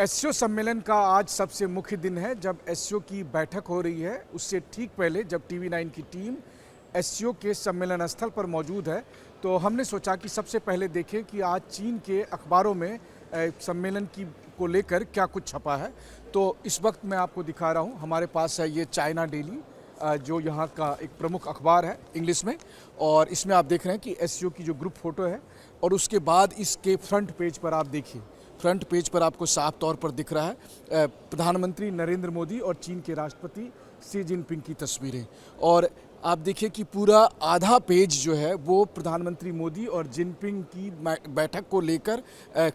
SCO सम्मेलन का आज सबसे मुख्य दिन है जब एससीओ की बैठक हो रही है। उससे ठीक पहले जब टीवी9 की टीम एससीओ के सम्मेलन स्थल पर मौजूद है तो हमने सोचा कि सबसे पहले देखें कि आज चीन के अखबारों में सम्मेलन की को लेकर क्या कुछ छपा है। तो इस वक्त मैं आपको दिखा रहा हूँ, हमारे पास है ये चाइना डेली जो यहाँ का एक प्रमुख अखबार है इंग्लिश में, और इसमें आप देख रहे हैं कि एससीओ की जो ग्रुप फोटो है और उसके बाद इसके फ्रंट पेज पर आप देखिए, फ्रंट पेज पर आपको साफ तौर पर दिख रहा है प्रधानमंत्री नरेंद्र मोदी और चीन के राष्ट्रपति शी जिनपिंग की तस्वीरें। और आप देखिए कि पूरा आधा पेज जो है वो प्रधानमंत्री मोदी और जिनपिंग की बैठक को लेकर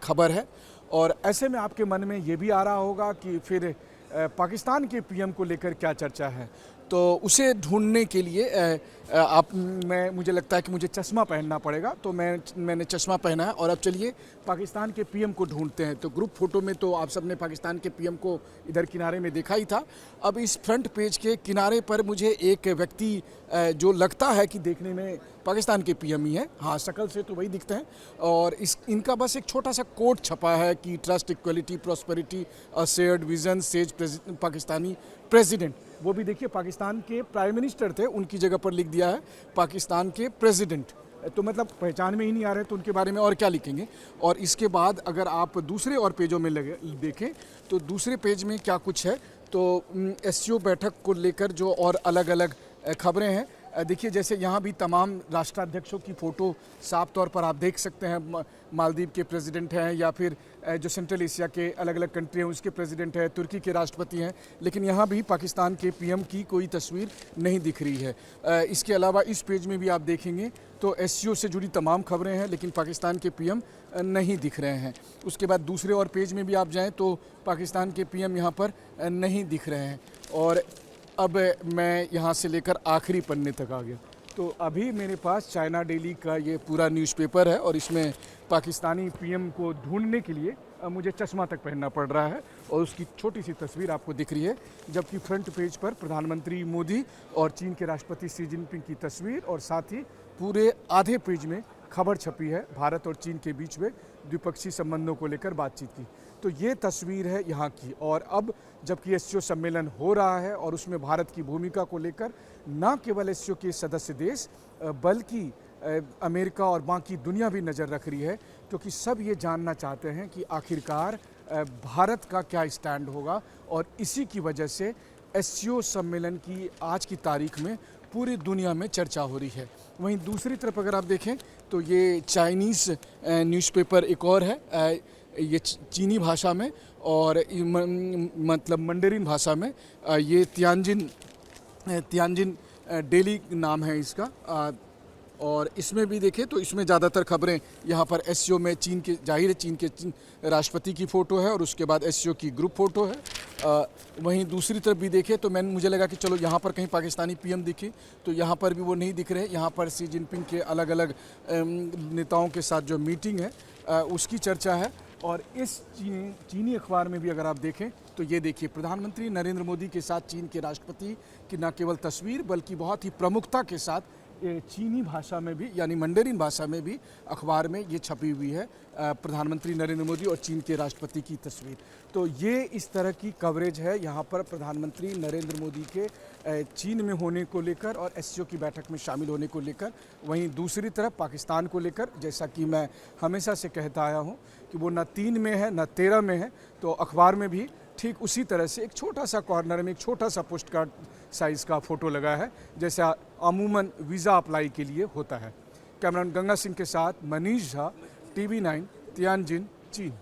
खबर है। और ऐसे में आपके मन में ये भी आ रहा होगा कि फिर पाकिस्तान के पीएम को लेकर क्या चर्चा है, तो उसे ढूंढने के लिए मुझे लगता है कि मुझे चश्मा पहनना पड़ेगा, तो मैंने चश्मा पहना है। और अब चलिए पाकिस्तान के पीएम को ढूंढते हैं। तो ग्रुप फोटो में तो आप सबने पाकिस्तान के पीएम को इधर किनारे में देखा ही था। अब इस फ्रंट पेज के किनारे पर मुझे एक व्यक्ति जो लगता है कि देखने में पाकिस्तान के पीएम ही है, हाँ शक्ल से तो वही दिखते हैं। और इनका बस एक छोटा सा कोट छपा है कि trust, equality, prosperity, a shared vision, says Pakistani president. वो भी देखिए पाकिस्तान के प्राइम मिनिस्टर थे, उनकी जगह पर लिख दिया है पाकिस्तान के प्रेसिडेंट। तो मतलब पहचान में ही नहीं आ रहे तो उनके बारे में और क्या लिखेंगे। और इसके बाद अगर आप दूसरे और पेजों में देखें तो दूसरे पेज में क्या कुछ है, तो एससीओ बैठक को लेकर जो और अलग अलग खबरें हैं, देखिए जैसे यहाँ भी तमाम राष्ट्राध्यक्षों की फ़ोटो साफ तौर पर आप देख सकते हैं। मालदीव के प्रेसिडेंट हैं या फिर जो सेंट्रल एशिया के अलग अलग कंट्री हैं उसके प्रेसिडेंट हैं, तुर्की के राष्ट्रपति हैं, लेकिन यहाँ भी पाकिस्तान के पीएम की कोई तस्वीर नहीं दिख रही है। इसके अलावा इस पेज में भी आप देखेंगे तो एससीओ से जुड़ी तमाम खबरें हैं, लेकिन पाकिस्तान के पीएम नहीं दिख रहे हैं। उसके बाद दूसरे और पेज में भी आप जाएँ तो पाकिस्तान के पीएम यहाँ पर नहीं दिख रहे हैं। और अब मैं यहाँ से लेकर आखिरी पन्ने तक आ गया, तो अभी मेरे पास चाइना डेली का ये पूरा न्यूज़पेपर है और इसमें पाकिस्तानी पीएम को ढूंढने के लिए मुझे चश्मा तक पहनना पड़ रहा है और उसकी छोटी सी तस्वीर आपको दिख रही है, जबकि फ्रंट पेज पर प्रधानमंत्री मोदी और चीन के राष्ट्रपति शी जिनपिंग की तस्वीर और साथ ही पूरे आधे पेज में खबर छपी है भारत और चीन के बीच में द्विपक्षीय संबंधों को लेकर बातचीत की। तो ये तस्वीर है यहाँ की। और अब जबकि एससीओ सम्मेलन हो रहा है और उसमें भारत की भूमिका को लेकर न केवल एससीओ के सदस्य देश बल्कि अमेरिका और बाकी दुनिया भी नज़र रख रही है, क्योंकि सब ये जानना चाहते हैं कि आखिरकार भारत का क्या स्टैंड होगा। और इसी की वजह से एससीओ सम्मेलन की आज की तारीख में पूरी दुनिया में चर्चा हो रही है। वहीं दूसरी तरफ अगर आप देखें तो ये चाइनीज़ न्यूज़पेपर एक और है, ये चीनी भाषा में और मतलब मंडेरिन भाषा में, ये तियानजिन डेली नाम है इसका। और इसमें भी देखें तो इसमें ज़्यादातर खबरें यहाँ पर एससीओ में चीन के, जाहिर है चीन के राष्ट्रपति की फ़ोटो है और उसके बाद एससीओ की ग्रुप फ़ोटो है। वहीं दूसरी तरफ भी देखें तो मुझे लगा कि चलो यहाँ पर कहीं पाकिस्तानी पीएम दिखे, तो यहाँ पर भी वो नहीं दिख रहे। यहाँ पर शी जिनपिंग के अलग अलग नेताओं के साथ जो मीटिंग है उसकी चर्चा है। और इस चीनी अखबार में भी अगर आप देखें तो ये देखिए प्रधानमंत्री नरेंद्र मोदी के साथ चीन के राष्ट्रपति की न केवल तस्वीर बल्कि बहुत ही प्रमुखता के साथ चीनी भाषा में भी यानी मंडेरिन भाषा में भी अखबार में ये छपी हुई है प्रधानमंत्री नरेंद्र मोदी और चीन के राष्ट्रपति की तस्वीर। तो ये इस तरह की कवरेज है यहाँ पर प्रधानमंत्री नरेंद्र मोदी के चीन में होने को लेकर और एससीओ की बैठक में शामिल होने को लेकर। वहीं दूसरी तरफ पाकिस्तान को लेकर, जैसा कि मैं हमेशा से कहता आया हूँ कि वो न 3 में है न 13 में है, तो अखबार में भी ठीक उसी तरह से एक छोटा सा कॉर्नर में एक छोटा सा पोस्ट कार्ड साइज़ का फ़ोटो लगा है, जैसे अमूमन वीज़ा अप्लाई के लिए होता है। कैमरामैन गंगा सिंह के साथ मनीष झा, टीवी9, तियानजिन, चीन।